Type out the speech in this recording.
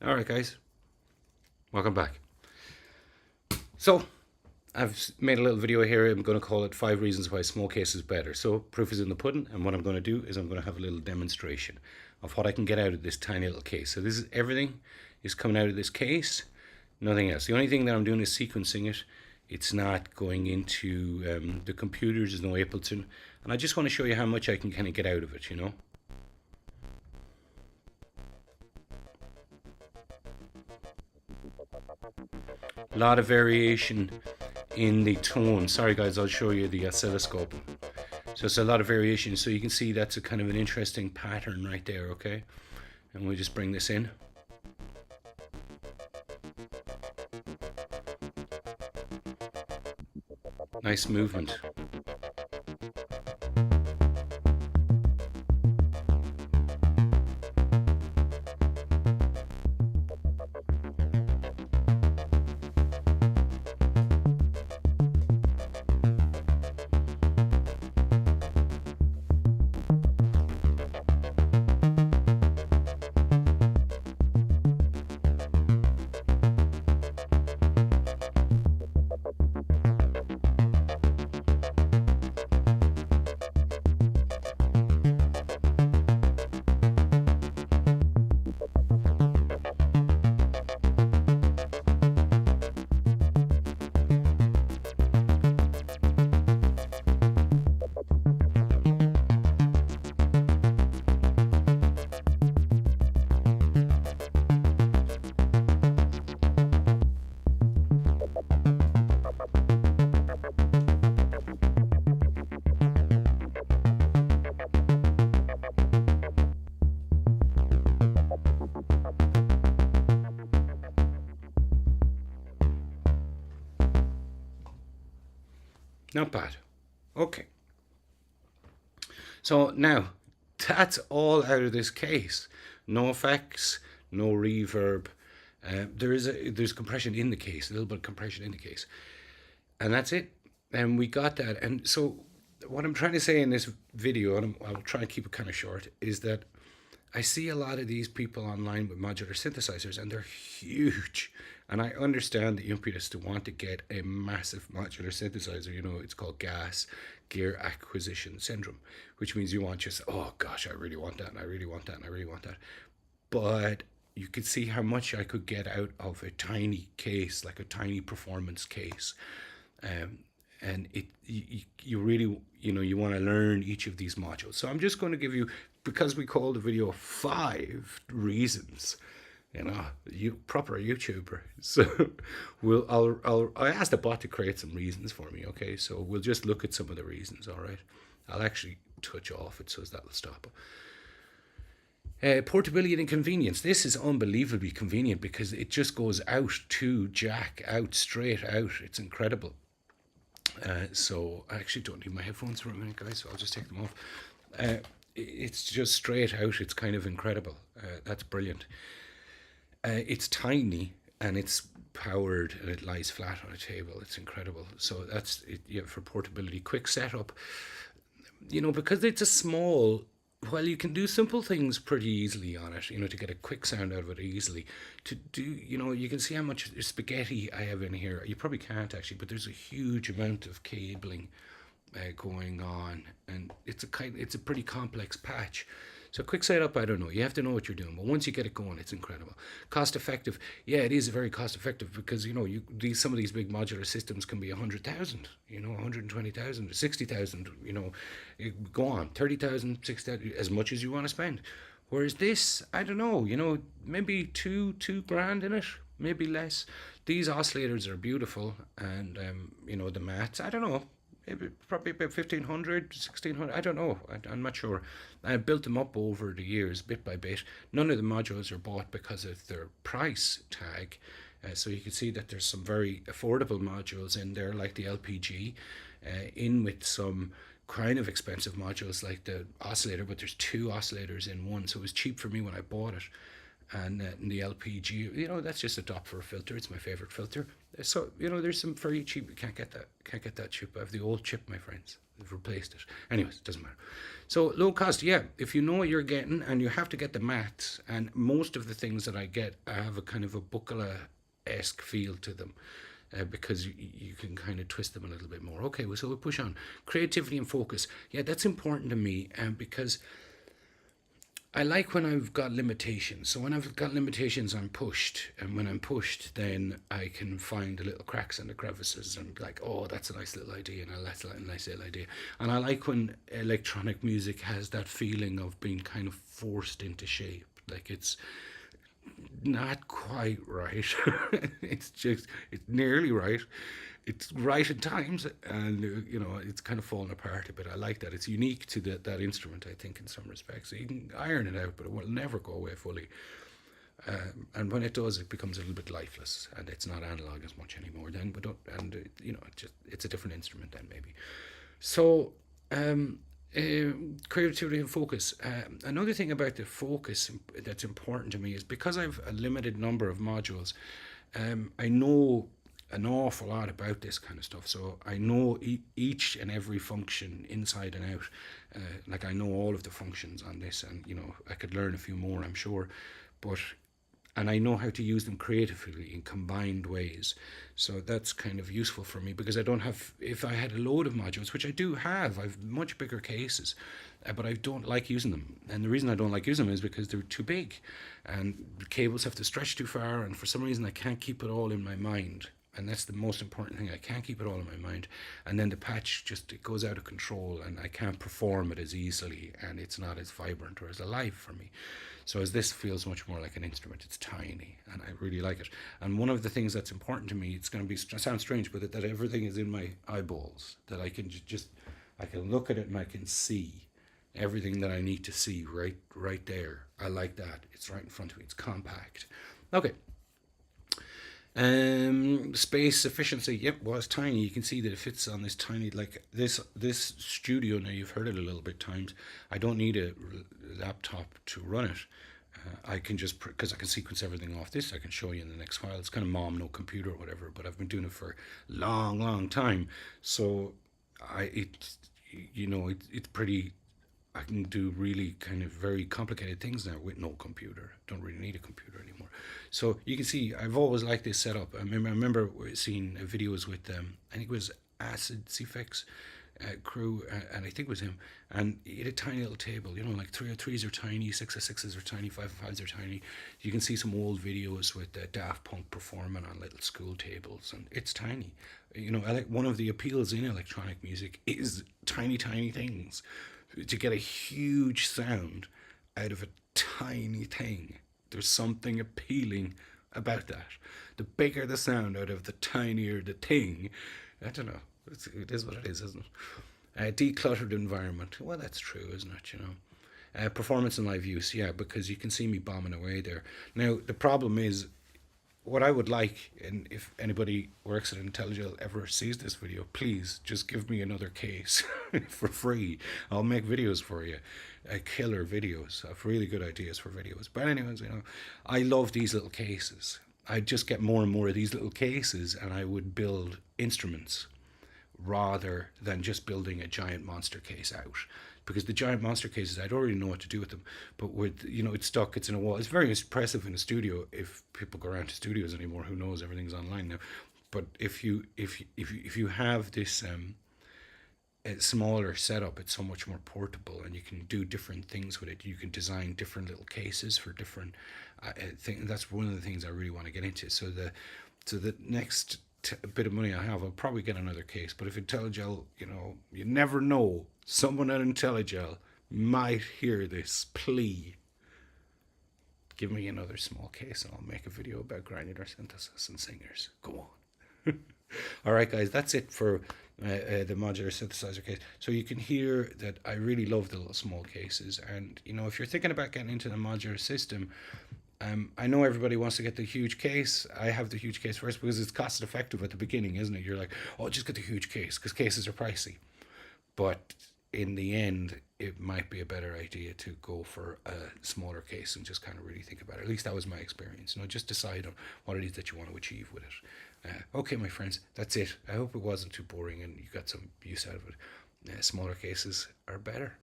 Alright guys, welcome back. So, I've made a little video here. I'm going to call it 5 reasons why a small case is better. So, proof is in the pudding, and what I'm going to do is I'm going to have a little demonstration of what I can get out of this tiny little case. So this is everything is coming out of this case, nothing else. The only thing that I'm doing is sequencing it. It's not going into the computers, there's no Ableton, and I just want to show you how much I can kind of get out of it, you know. A lot of variation in the tone. Sorry guys, I'll show you the oscilloscope. So it's a lot of variation, so you can see that's a kind of an interesting pattern right there, okay? And we'll just bring this in. Nice movement. Not bad. Okay. So now, that's all out of this case. No effects, no reverb. There's compression in the case, a little bit of compression in the case. And that's it. And we got that. And so what I'm trying to say in this video, and I'll try and keep it kind of short, is that I see a lot of these people online with modular synthesizers, and they're huge. And I understand the impetus to want to get a massive modular synthesizer. You know, it's called gear acquisition syndrome, which means you want just, oh gosh, I really want that, and I really want that, and I really want that. But you could see how much I could get out of a tiny case, like a tiny performance case. And you really, you know, you want to learn each of these modules. So I'm just going to give you, because we called the video 5 reasons, you know, you proper YouTuber. So I asked the bot to create some reasons for me. Okay, so we'll just look at some of the reasons. All right, I'll actually touch off it so that'll stop. Portability and convenience. This is unbelievably convenient because it just goes out to jack, out straight out. It's incredible. So I actually don't need my headphones for a minute, guys, so I'll just take them off. It's just straight out. It's kind of incredible. That's brilliant. It's tiny and it's powered and it lies flat on a table. It's incredible. So that's it. Yeah, for portability. Quick setup, you know, because it's a small, well, you can do simple things pretty easily on it, you know, to get a quick sound out of it easily. To do, you know, you can see how much spaghetti I have in here. You probably can't actually, but there's a huge amount of cabling going on, and it's a pretty complex patch. So quick setup, I don't know. You have to know what you're doing, but once you get it going, it's incredible. Cost effective, yeah, it is very cost effective because, you know, some of these big modular systems can be 100,000, you know, 120,000, 60,000, you know, go on, 30,000, 60,000, as much as you want to spend. Whereas this, I don't know, you know, maybe two grand in it, maybe less. These oscillators are beautiful, and you know, the mats, I don't know. Maybe probably about 1,500, 1,600, I don't know, I'm not sure. I built them up over the years, bit by bit. None of the modules are bought because of their price tag. So you can see that there's some very affordable modules in there, like the LPG, in with some kind of expensive modules like the oscillator, but there's 2 oscillators in one, so it was cheap for me when I bought it. And the LPG, you know, that's just a top for a filter. It's my favorite filter. So, you know, there's some very cheap. You can't get that chip. I have the old chip, my friends. they've replaced it. Anyways, it doesn't matter. So low cost, yeah. If you know what you're getting, and you have to get the mats, and most of the things that I get have a kind of a Buckler-esque feel to them. Because you can kind of twist them a little bit more. Okay, well, so we'll push on. Creativity and focus. Yeah, that's important to me, because I like when I've got limitations. So when I've got limitations, I'm pushed. And when I'm pushed, then I can find the little cracks and the crevices and like, oh, that's a nice little idea, and that's a nice little idea. And I like when electronic music has that feeling of being kind of forced into shape. Like it's not quite right. It's nearly right. It's right at times, and it's kind of falling apart a bit. I like that. It's unique to that instrument, I think, in some respects. So you can iron it out, but it will never go away fully. And when it does, it becomes a little bit lifeless, and it's not analog as much anymore. Then, but it's a different instrument then maybe. So. Creativity and focus. Another thing about the focus that's important to me is because I've a limited number of modules, I know an awful lot about this kind of stuff. So I know each and every function inside and out. Like I know all of the functions on this, and I could learn a few more, I'm sure, and I know how to use them creatively in combined ways. So that's kind of useful for me, because I don't have, if I had a load of modules, which I do have, I've much bigger cases, but I don't like using them. And the reason I don't like using them is because they're too big, and the cables have to stretch too far, and for some reason I can't keep it all in my mind. And that's the most important thing. I can't keep it all in my mind. And then the patch it goes out of control, and I can't perform it as easily, and it's not as vibrant or as alive for me. So as this feels much more like an instrument. It's tiny, and I really like it. And one of the things that's important to me, it's going to sound strange, but that everything is in my eyeballs. That I can I can look at it and I can see everything that I need to see right there. I like that. It's right in front of me. It's compact. Okay. Space efficiency. Yep, well, it's tiny. You can see that it fits on this tiny, like this studio. Now you've heard it a little bit times. I don't need a laptop to run it. I can just, because I can sequence everything off this. I can show you in the next file. It's kind of mom, no computer or whatever, but I've been doing it for a long time. So it's pretty. I can do really kind of very complicated things now with no computer. Don't really need a computer anymore. So you can see I've always liked this setup. I remember seeing videos with I think it was Acid CFX crew, and I think it was him. And he had a tiny little table, like 303s are tiny, 606s are tiny, 505s are tiny. You can see some old videos with Daft Punk performing on little school tables, and it's tiny. One of the appeals in electronic music is tiny things. To get a huge sound out of a tiny thing, there's something appealing about that. The bigger the sound out of the tinier the thing, I don't know. It is what it is, isn't it? Decluttered environment. Well, that's true, isn't it? Performance and live use, yeah, because you can see me bombing away there. Now, the problem is, what I would like, and if anybody works at IntelliGel ever sees this video, please just give me another case for free. I'll make videos for you, killer videos. I have really good ideas for videos. But anyways, I love these little cases. I'd just get more and more of these little cases, and I would build instruments rather than just building a giant Monstercase out. Because the giant Monstercases, I'd already know what to do with them, but with it's stuck, it's in a wall. It's very impressive in a studio. If people go around to studios anymore, who knows? Everything's online now. But if you have this a smaller setup, it's so much more portable, and you can do different things with it. You can design different little cases for different things. That's one of the things I really want to get into. So the next bit of money I have, I'll probably get another case. But if IntelliGel, you never know. Someone at IntelliGel might hear this plea. Give me another small case and I'll make a video about granular synthesis and singers. Go on. All right, guys, that's it for the modular synthesizer case. So you can hear that I really love the little small cases. And, if you're thinking about getting into the modular system, I know everybody wants to get the huge case. I have the huge case first because it's cost effective at the beginning, isn't it? You're like, oh, just get the huge case because cases are pricey. But in the end, it might be a better idea to go for a smaller case and just kind of really think about it. At least that was my experience. Just decide on what it is that you want to achieve with it. Okay, my friends, that's it. I hope it wasn't too boring and you got some use out of it. smaller cases are better.